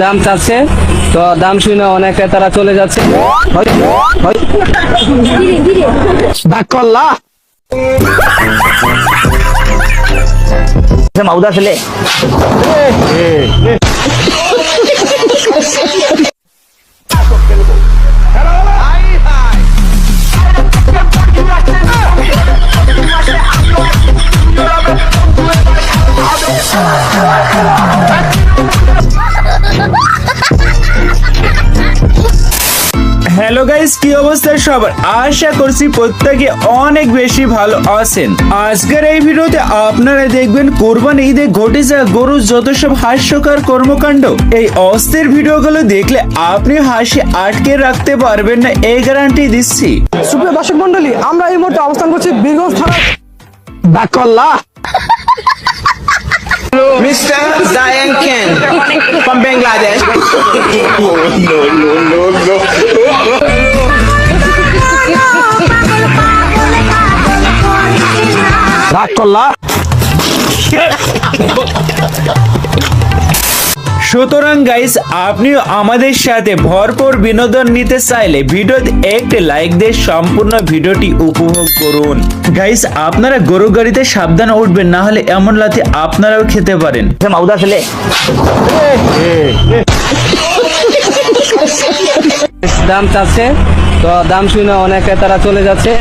দাম চাচ্ছে, তো দাম শুনে অনেক ক্রেতারা চলে যাচ্ছে। মাউদা ছেলে হ্যালো গাইস, কি অবস্থা সবার? আশা করছি প্রত্যেকে অনেক বেশি ভালো আছেন। আজকের এই ভিডিওতে আপনারা দেখবেন কোরবানি ঈদে ঘটে যাওয়া গরুর যত সব হাস্যকর কর্মকাণ্ড। এই অস্থির ভিডিওগুলো দেখলে আপনি হাসি আটকে রাখতে পারবেন না, এই গ্যারান্টি দিচ্ছি। সুপ্রিয় দর্শক মন্ডলী, আমরা এই মুহূর্তে অবস্থান করছি বীরগঞ্জ থানা বাকল্লা Mr. Zayan Ken from Bangladesh. বাকল্লা সুতরাং গাইস, আপনিও আমাদের সাথে ভরপুর বিনোদন নিতে চাইলে ভিডিওতে একটি লাইক দিয়ে সম্পূর্ণ ভিডিওটি উপভোগ করুন। গাইস, আপনারা গরু গাড়িতে সাবধানে উঠবেন, না হলে এমন লাথি আপনারাও খেতে পারেন। মাউদা ছেলে দাম চাচ্ছে, তো দাম শুনে অনেক ক্রেতারা চলে যাচ্ছে।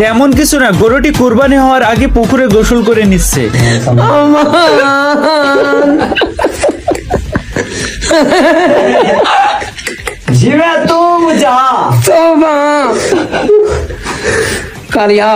তেমন কিছু না, গরুটি কুরবানি হওয়ার আগে পুকুরে গোসল করে নিচ্ছে। জিবে তুম যা কালিয়া